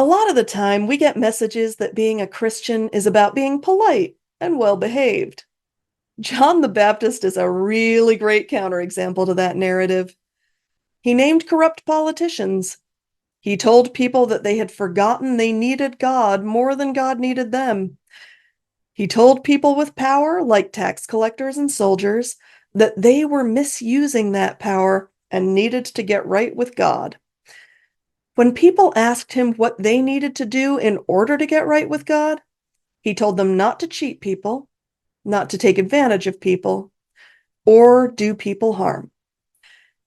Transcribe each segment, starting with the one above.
A lot of the time, we get messages that being a Christian is about being polite and well behaved. John the Baptist is a really great counterexample to that narrative. He named corrupt politicians. He told people that they had forgotten they needed God more than God needed them. He told people with power, like tax collectors and soldiers, that they were misusing that power and needed to get right with God. When people asked him what they needed to do in order to get right with God, he told them not to cheat people, not to take advantage of people, or do people harm.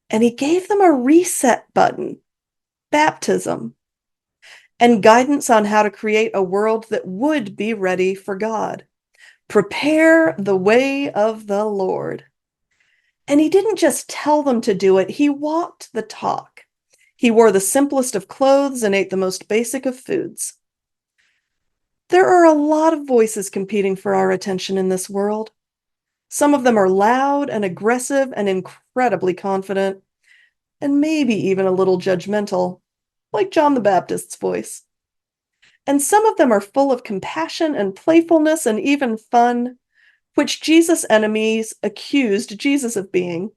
And he gave them a reset button, baptism, and guidance on how to create a world that would be ready for God. Prepare the way of the Lord. And he didn't just tell them to do it, he walked the talk. He wore the simplest of clothes and ate the most basic of foods. There are a lot of voices competing for our attention in this world. Some of them are loud and aggressive and incredibly confident, and maybe even a little judgmental, like John the Baptist's voice. And some of them are full of compassion and playfulness and even fun, which Jesus' enemies accused Jesus of being,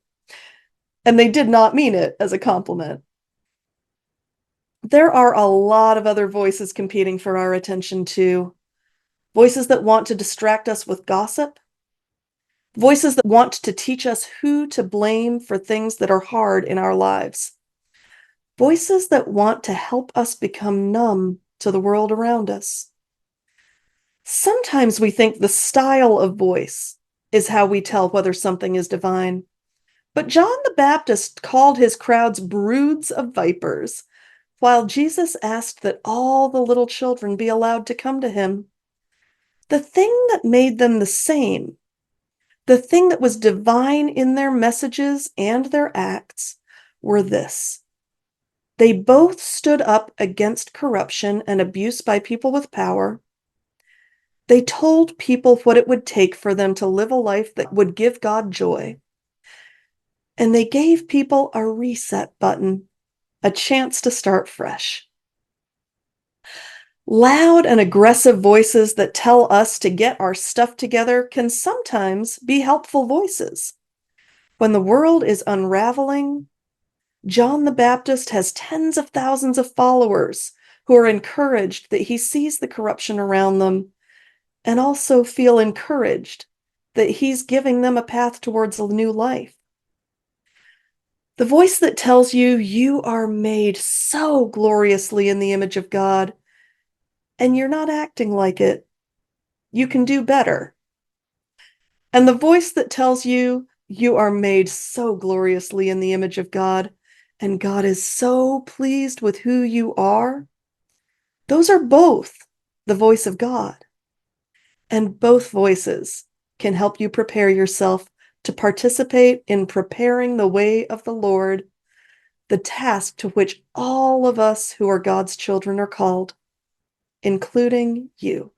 and they did not mean it as a compliment. There are a lot of other voices competing for our attention, too. Voices that want to distract us with gossip, voices that want to teach us who to blame for things that are hard in our lives, voices that want to help us become numb to the world around us. Sometimes we think the style of voice is how we tell whether something is divine. But John the Baptist called his crowds broods of vipers, while Jesus asked that all the little children be allowed to come to him. The thing that made them the same, the thing that was divine in their messages and their acts, were this. They both stood up against corruption and abuse by people with power. They told people what it would take for them to live a life that would give God joy. And they gave people a reset button, a chance to start fresh. Loud and aggressive voices that tell us to get our stuff together can sometimes be helpful voices. When the world is unraveling, John the Baptist has tens of thousands of followers who are encouraged that he sees the corruption around them and also feel encouraged that he's giving them a path towards a new life. The voice that tells you you are made so gloriously in the image of God and you're not acting like it. You can do better. And the voice that tells you you are made so gloriously in the image of God and God is so pleased with who you are, those are both the voice of God. And both voices can help you prepare yourself to participate in preparing the way of the Lord, the task to which all of us who are God's children are called, including you.